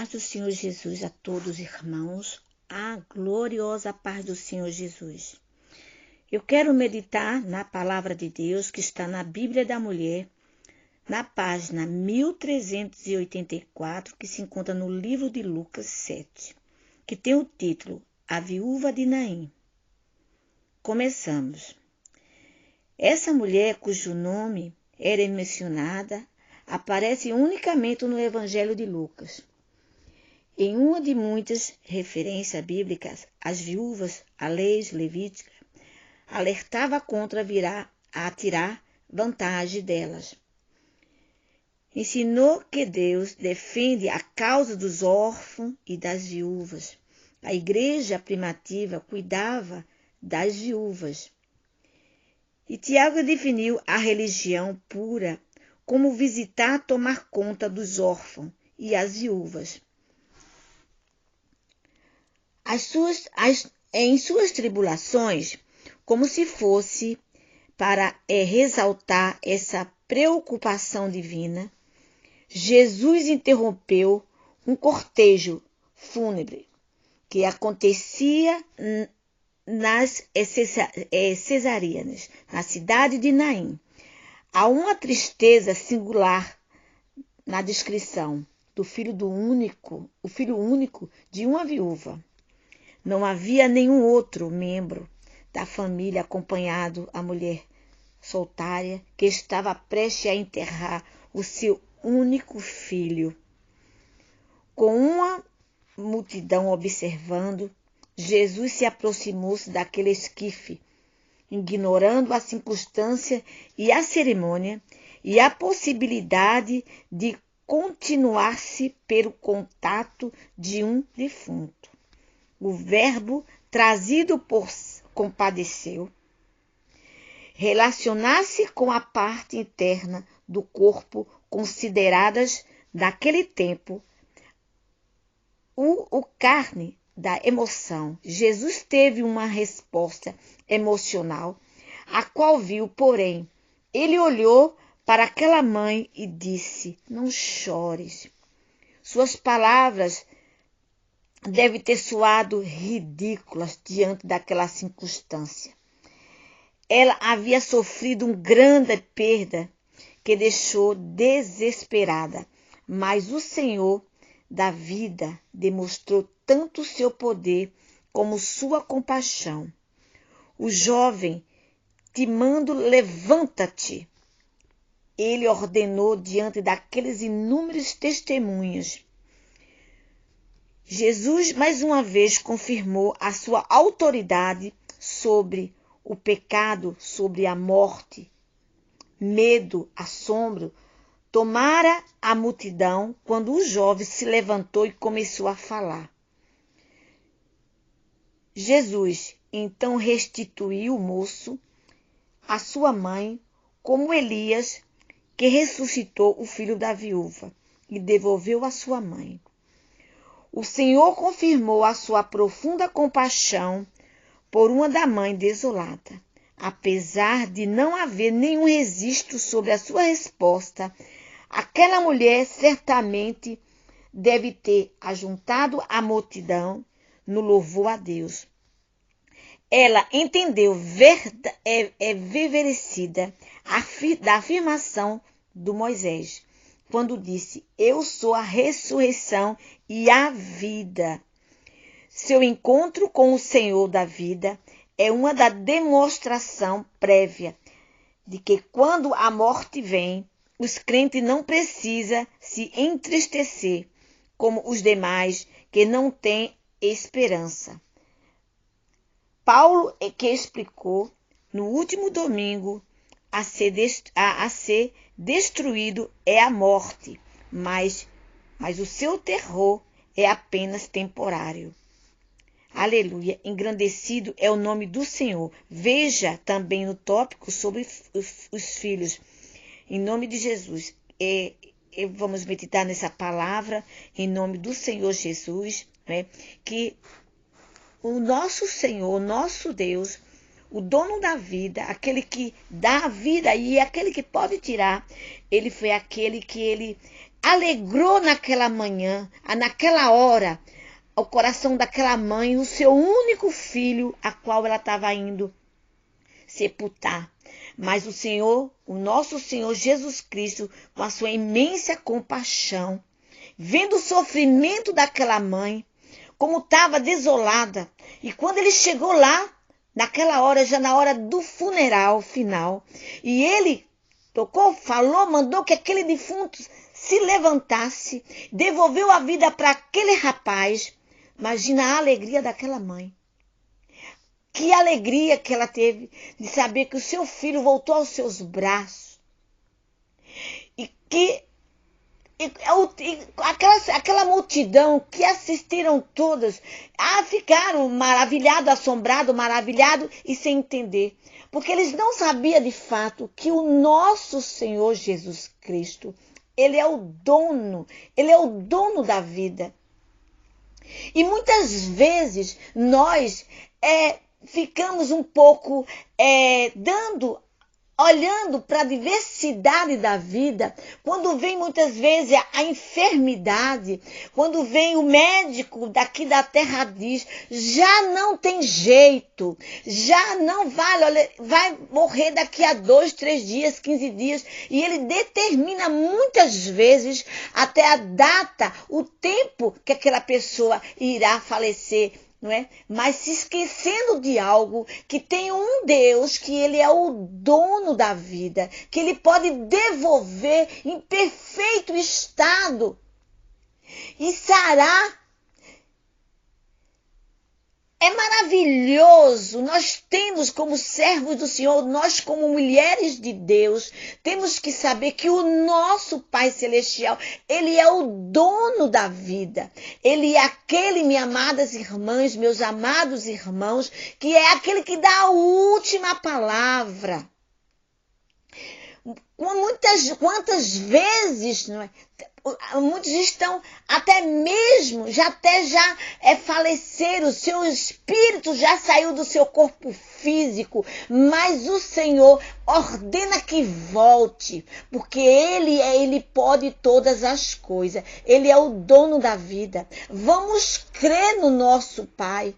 paz do Senhor Jesus a todos, irmãos. A gloriosa paz do Senhor Jesus. Eu quero meditar na palavra de Deus que está na Bíblia da Mulher, na página 1384, que se encontra no livro de Lucas 7, que tem o título A Viúva de Naim. Começamos. Essa mulher, cujo nome era mencionada, aparece unicamente no Evangelho de Lucas. Em uma de muitas referências bíblicas, as viúvas, a lei levítica, alertava contra virar a tirar vantagem delas. Ensinou que Deus defende a causa dos órfãos e das viúvas. A igreja primitiva cuidava das viúvas. E Tiago definiu a religião pura como visitar, tomar conta dos órfãos e as viúvas. Em suas tribulações, como se fosse para ressaltar essa preocupação divina, Jesus interrompeu um cortejo fúnebre que acontecia nas Cesareanas, na cidade de Naim. Há uma tristeza singular na descrição do filho único de uma viúva. Não havia nenhum outro membro da família acompanhado a mulher solitária que estava prestes a enterrar o seu único filho. Com uma multidão observando, Jesus se aproximou-se daquele esquife, ignorando a circunstância e a cerimônia e a possibilidade de continuar-se pelo contato de um defunto. O verbo trazido por compadeceu, relacionar-se com a parte interna do corpo consideradas naquele tempo o carne da emoção. Jesus teve uma resposta emocional, a qual viu, porém, ele olhou para aquela mãe e disse: não chores. Suas palavras devem ter soado ridículas diante daquela circunstância. Ela havia sofrido uma grande perda que deixou desesperada, mas o Senhor da vida demonstrou tanto o seu poder como sua compaixão. O jovem, timando, levanta-te. Ele ordenou diante daqueles inúmeros testemunhas. Jesus mais uma vez confirmou a sua autoridade sobre o pecado, sobre a morte. Medo, assombro, tomara a multidão quando o jovem se levantou e começou a falar. Jesus então restituiu o moço à sua mãe, como Elias, que ressuscitou o filho da viúva e devolveu à sua mãe. O Senhor confirmou a sua profunda compaixão por uma da mãe desolada. Apesar de não haver nenhum registro sobre a sua resposta, aquela mulher certamente deve ter ajuntado a multidão no louvor a Deus. Ela entendeu verecida da afirmação do Moisés, quando disse: eu sou a ressurreição e a vida. Seu encontro com o Senhor da vida é uma da demonstração prévia de que quando a morte vem, os crentes não precisam se entristecer como os demais que não têm esperança. Paulo que explicou no último domingo a ser destruído é a morte, mas o seu terror é apenas temporário. Aleluia, engrandecido é o nome do Senhor. Veja também no tópico sobre os filhos. Em nome de Jesus, vamos meditar nessa palavra, em nome do Senhor Jesus, né? Que o nosso Senhor, o nosso Deus, o dono da vida, aquele que dá a vida e aquele que pode tirar, ele foi aquele que ele alegrou naquela manhã, naquela hora, o coração daquela mãe, o seu único filho, a qual ela estava indo sepultar. Mas o Senhor, o nosso Senhor Jesus Cristo, com a sua imensa compaixão, vendo o sofrimento daquela mãe, como estava desolada, e quando ele chegou lá, naquela hora, já na hora do funeral final, e ele tocou, falou, mandou que aquele defunto se levantasse, devolveu a vida para aquele rapaz. Imagina a alegria daquela mãe. Que alegria que ela teve de saber que o seu filho voltou aos seus braços. E que aquela multidão que assistiram todas ficaram maravilhados, assombrados, maravilhados e sem entender. Porque eles não sabiam de fato que o nosso Senhor Jesus Cristo, Ele é o dono da vida. E muitas vezes nós ficamos um pouco olhando para a diversidade da vida, quando vem muitas vezes a enfermidade, quando vem o médico daqui da terra diz, já não tem jeito, já não vale, olha, vai morrer daqui a 2, 3 dias, 15 dias, e ele determina muitas vezes até a data, o tempo que aquela pessoa irá falecer. Não é? Mas se esquecendo de algo, que tem um Deus, que Ele é o dono da vida, que Ele pode devolver em perfeito estado e sarar. É maravilhoso, nós temos como servos do Senhor, nós como mulheres de Deus, temos que saber que o nosso Pai Celestial, Ele é o dono da vida. Ele é aquele, minhas amadas irmãs, meus amados irmãos, que é aquele que dá a última palavra. Quantas vezes, não é? Muitos estão até mesmo, já faleceram, o seu espírito já saiu do seu corpo físico, mas o Senhor ordena que volte, porque Ele pode todas as coisas, Ele é o dono da vida. Vamos crer no nosso Pai.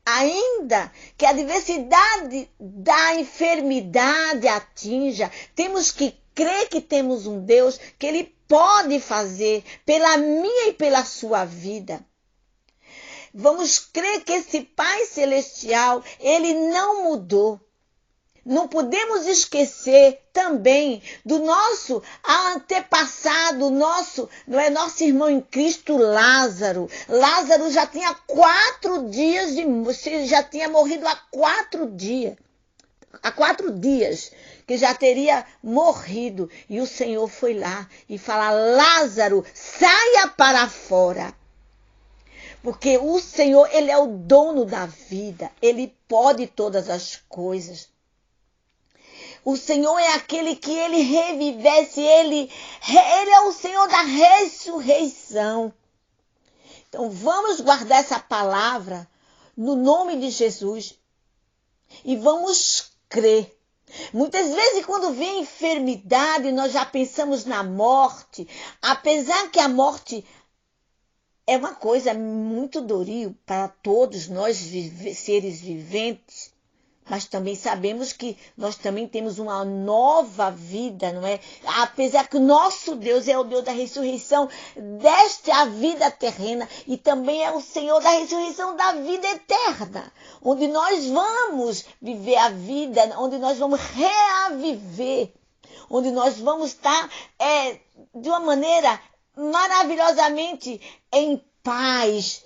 Ainda que a diversidade da enfermidade atinja, temos que crer que temos um Deus que Ele pode fazer pela minha e pela sua vida. Vamos crer que esse Pai Celestial, Ele não mudou. Não podemos esquecer também do nosso antepassado, nosso irmão em Cristo, Lázaro. Lázaro já tinha 4 dias já tinha morrido há 4 dias. Há 4 dias que já teria morrido. E o Senhor foi lá e falou, Lázaro, saia para fora. Porque o Senhor, Ele é o dono da vida. Ele pode todas as coisas. O Senhor é aquele que Ele revivesse, Ele é o Senhor da ressurreição. Então vamos guardar essa palavra no nome de Jesus e vamos crer. Muitas vezes quando vem enfermidade nós já pensamos na morte, apesar que a morte é uma coisa muito dorível para todos nós seres viventes. Mas também sabemos que nós também temos uma nova vida, não é? Apesar que o nosso Deus é o Deus da ressurreição desta vida terrena e também é o Senhor da ressurreição da vida eterna, onde nós vamos viver a vida, onde nós vamos reaviver, onde nós vamos estar de uma maneira maravilhosamente em paz,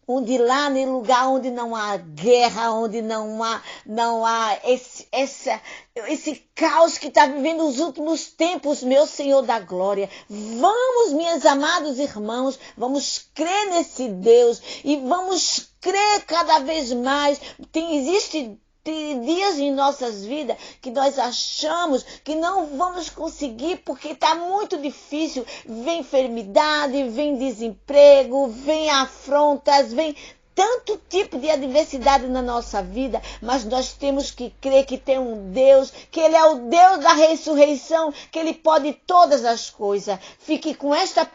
onde lá no lugar onde não há guerra, onde não há esse caos que está vivendo os últimos tempos, meu Senhor da glória. Vamos, meus amados irmãos, vamos crer nesse Deus e vamos crer cada vez mais. Existe dias em nossas vidas que nós achamos que não vamos conseguir porque está muito difícil. Vem enfermidade, vem desemprego, vem afrontas, vem tanto tipo de adversidade na nossa vida, mas nós temos que crer que tem um Deus, que Ele é o Deus da ressurreição, que Ele pode todas as coisas. Fique com esta